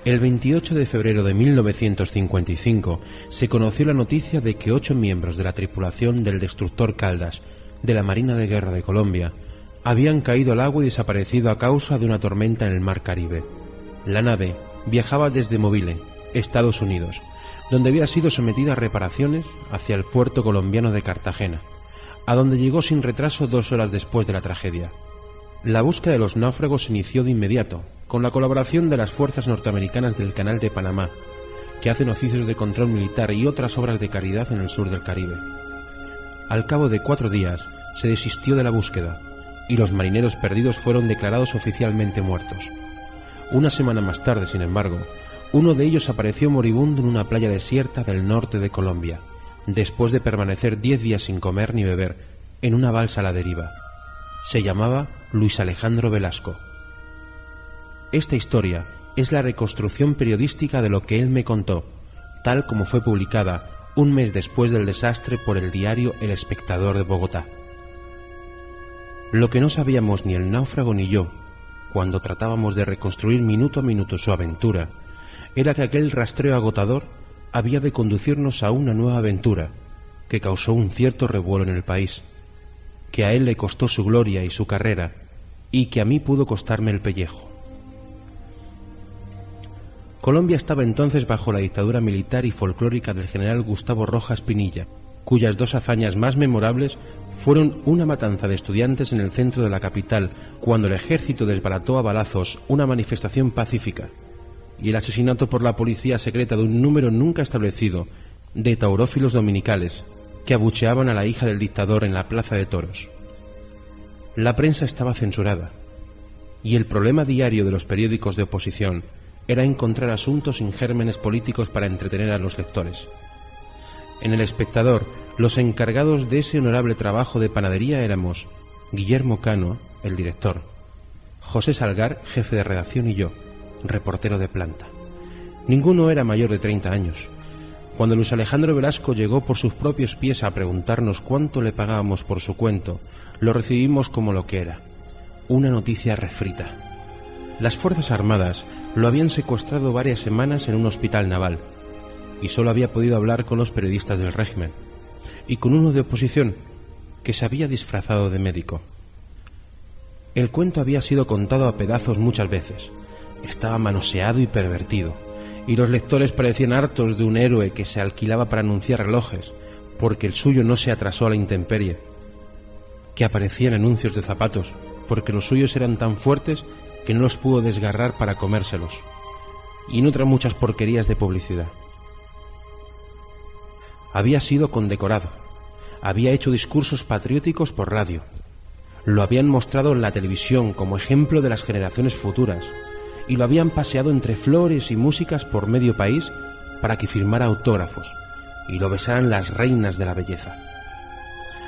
El 28 de febrero de 1955 se conoció la noticia de que 8 miembros de la tripulación del destructor Caldas de la Marina de Guerra de Colombia habían caído al agua y desaparecido a causa de una tormenta en el Mar Caribe. La nave viajaba desde Mobile, Estados Unidos, donde había sido sometida a reparaciones, hacia el puerto colombiano de Cartagena, a donde llegó sin retraso 2 horas después de la tragedia. La búsqueda de los náufragos se inició de inmediato, con la colaboración de las fuerzas norteamericanas del Canal de Panamá, que hacen oficios de control militar y otras obras de caridad en el sur del Caribe. Al cabo de 4 días se desistió de la búsqueda, y los marineros perdidos fueron declarados oficialmente muertos. Una semana más tarde, sin embargo, uno de ellos apareció moribundo en una playa desierta del norte de Colombia, después de permanecer 10 días sin comer ni beber, en una balsa a la deriva. Se llamaba Luis Alejandro Velasco. Esta historia es la reconstrucción periodística de lo que él me contó, tal como fue publicada un mes después del desastre por el diario El Espectador de Bogotá. Lo que no sabíamos ni el náufrago ni yo, cuando tratábamos de reconstruir minuto a minuto su aventura, era que aquel rastreo agotador había de conducirnos a una nueva aventura que causó un cierto revuelo en el país, que a él le costó su gloria y su carrera, y que a mí pudo costarme el pellejo. Colombia estaba entonces bajo la dictadura militar y folclórica del general Gustavo Rojas Pinilla, cuyas 2 hazañas más memorables fueron una matanza de estudiantes en el centro de la capital, cuando el ejército desbarató a balazos una manifestación pacífica, y el asesinato por la policía secreta de un número nunca establecido de taurófilos dominicales que abucheaban a la hija del dictador en la plaza de toros. La prensa estaba censurada, y el problema diario de los periódicos de oposición era encontrar asuntos sin gérmenes políticos para entretener a los lectores. En El Espectador, los encargados de ese honorable trabajo de panadería éramos Guillermo Cano, el director, José Salgar, jefe de redacción, y yo, reportero de planta. Ninguno era mayor de 30 años. Cuando Luis Alejandro Velasco llegó por sus propios pies a preguntarnos cuánto le pagábamos por su cuento, lo recibimos como lo que era, una noticia refrita. Las Fuerzas Armadas lo habían secuestrado varias semanas en un hospital naval, y solo había podido hablar con los periodistas del régimen, y con uno de oposición, que se había disfrazado de médico. El cuento había sido contado a pedazos muchas veces, estaba manoseado y pervertido, y los lectores parecían hartos de un héroe que se alquilaba para anunciar relojes, porque el suyo no se atrasó a la intemperie, que aparecían anuncios de zapatos, porque los suyos eran tan fuertes que no los pudo desgarrar para comérselos, y en otras muchas porquerías de publicidad. Había sido condecorado, había hecho discursos patrióticos por radio, lo habían mostrado en la televisión como ejemplo de las generaciones futuras, y lo habían paseado entre flores y músicas por medio país para que firmara autógrafos y lo besaran las reinas de la belleza.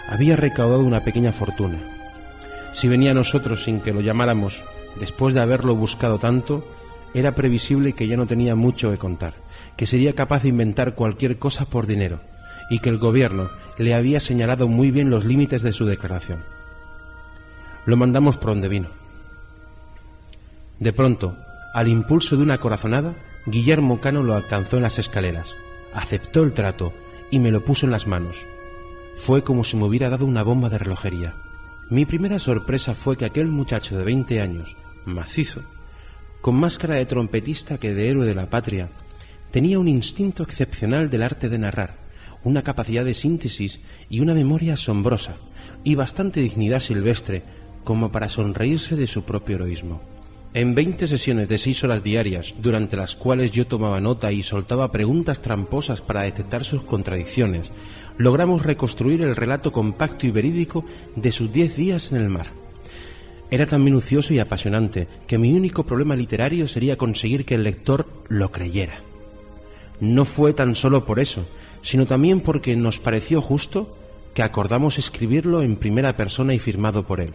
Había recaudado una pequeña fortuna. Si venía a nosotros sin que lo llamáramos, después de haberlo buscado tanto, era previsible que ya no tenía mucho que contar, que sería capaz de inventar cualquier cosa por dinero, y que el gobierno le había señalado muy bien los límites de su declaración. Lo mandamos por donde vino. De pronto, al impulso de una corazonada, Guillermo Cano lo alcanzó en las escaleras, aceptó el trato y me lo puso en las manos. Fue como si me hubiera dado una bomba de relojería. Mi primera sorpresa fue que aquel muchacho de 20 años, macizo, con máscara de trompetista que de héroe de la patria, tenía un instinto excepcional del arte de narrar, una capacidad de síntesis y una memoria asombrosa, y bastante dignidad silvestre como para sonreírse de su propio heroísmo. En 20 sesiones de 6 horas diarias, durante las cuales yo tomaba nota y soltaba preguntas tramposas para detectar sus contradicciones, logramos reconstruir el relato compacto y verídico de sus 10 días en el mar. Era tan minucioso y apasionante que mi único problema literario sería conseguir que el lector lo creyera. No fue tan solo por eso, sino también porque nos pareció justo que acordamos escribirlo en primera persona y firmado por él.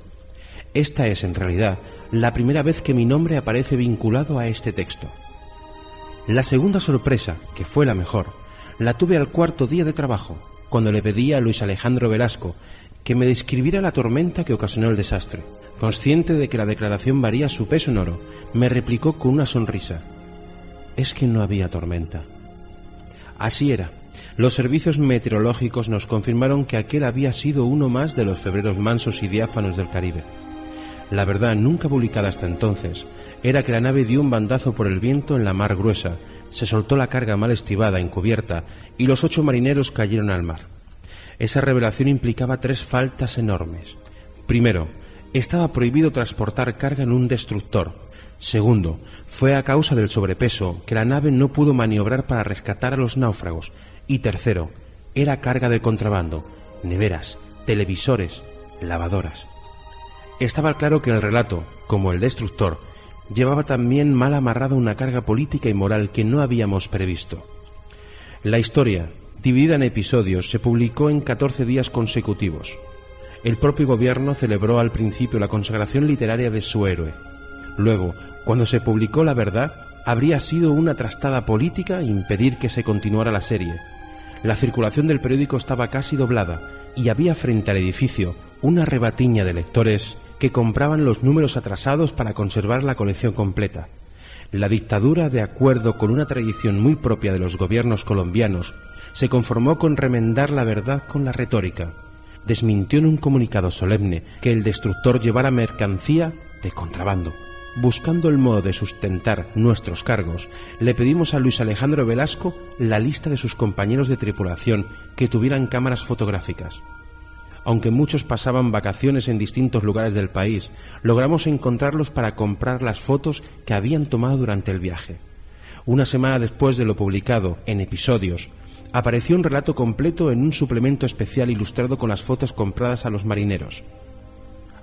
Esta es, en realidad, la primera vez que mi nombre aparece vinculado a este texto. La segunda sorpresa, que fue la mejor, la tuve al 4.º día de trabajo, cuando le pedí a Luis Alejandro Velasco que me describiera la tormenta que ocasionó el desastre. Consciente de que la declaración varía su peso en oro, me replicó con una sonrisa: es que no había tormenta. Así era. Los servicios meteorológicos nos confirmaron que aquel había sido uno más de los febreros mansos y diáfanos del Caribe. La verdad, nunca publicada hasta entonces, era que la nave dio un bandazo por el viento en la mar gruesa, se soltó la carga mal estibada en cubierta y los 8 marineros cayeron al mar. Esa revelación implicaba 3 faltas enormes. Primero, estaba prohibido transportar carga en un destructor. Segundo, fue a causa del sobrepeso que la nave no pudo maniobrar para rescatar a los náufragos. Y tercero, era carga de contrabando, neveras, televisores, lavadoras. Estaba claro que el relato, como el destructor, llevaba también mal amarrada una carga política y moral que no habíamos previsto. La historia, dividida en episodios, se publicó en 14 días consecutivos. El propio gobierno celebró al principio la consagración literaria de su héroe. Luego, cuando se publicó la verdad, habría sido una trastada política impedir que se continuara la serie. La circulación del periódico estaba casi doblada y había frente al edificio una rebatiña de lectores que compraban los números atrasados para conservar la colección completa. La dictadura, de acuerdo con una tradición muy propia de los gobiernos colombianos, se conformó con remendar la verdad con la retórica. Desmintió en un comunicado solemne que el destructor llevara mercancía de contrabando. Buscando el modo de sustentar nuestros cargos, le pedimos a Luis Alejandro Velasco la lista de sus compañeros de tripulación que tuvieran cámaras fotográficas. Aunque muchos pasaban vacaciones en distintos lugares del país, logramos encontrarlos para comprar las fotos que habían tomado durante el viaje. Una semana después de lo publicado en episodios, apareció un relato completo en un suplemento especial ilustrado con las fotos compradas a los marineros.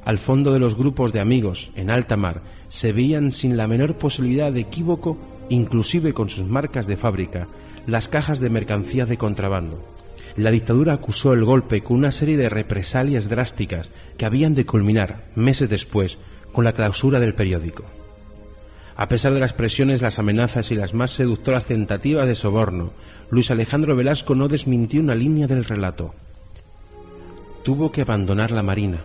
Al fondo de los grupos de amigos, en alta mar, se veían sin la menor posibilidad de equívoco, inclusive con sus marcas de fábrica, las cajas de mercancía de contrabando. La dictadura acusó el golpe con una serie de represalias drásticas que habían de culminar, meses después, con la clausura del periódico. A pesar de las presiones, las amenazas y las más seductoras tentativas de soborno, Luis Alejandro Velasco no desmintió una línea del relato. Tuvo que abandonar la marina,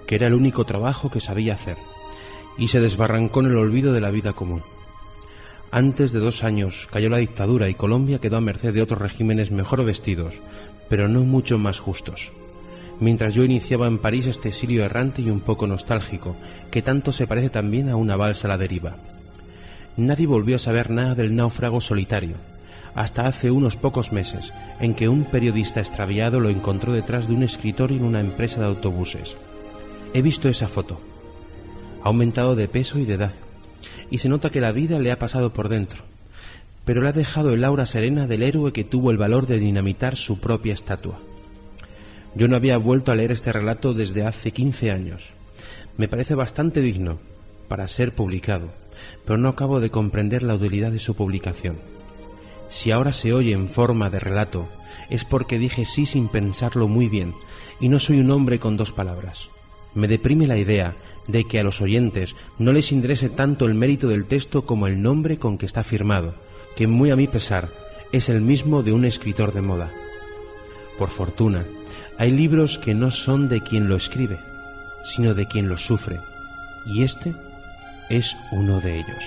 que era el único trabajo que sabía hacer, y se desbarrancó en el olvido de la vida común. Antes de 2 años cayó la dictadura y Colombia quedó a merced de otros regímenes mejor vestidos, pero no mucho más justos. Mientras yo iniciaba en París este exilio errante y un poco nostálgico, que tanto se parece también a una balsa a la deriva. Nadie volvió a saber nada del náufrago solitario, hasta hace unos pocos meses, en que un periodista extraviado lo encontró detrás de un escritorio en una empresa de autobuses. He visto esa foto. Ha aumentado de peso y de edad, y se nota que la vida le ha pasado por dentro, pero le ha dejado el aura serena del héroe que tuvo el valor de dinamitar su propia estatua. Yo no había vuelto a leer este relato desde hace 15 años. Me parece bastante digno para ser publicado, pero no acabo de comprender la utilidad de su publicación. Si ahora se oye en forma de relato, es porque dije sí sin pensarlo muy bien, y no soy un hombre con 2 palabras. Me deprime la idea de que a los oyentes no les interese tanto el mérito del texto como el nombre con que está firmado, que muy a mi pesar es el mismo de un escritor de moda. Por fortuna, hay libros que no son de quien lo escribe, sino de quien los sufre, y este es uno de ellos.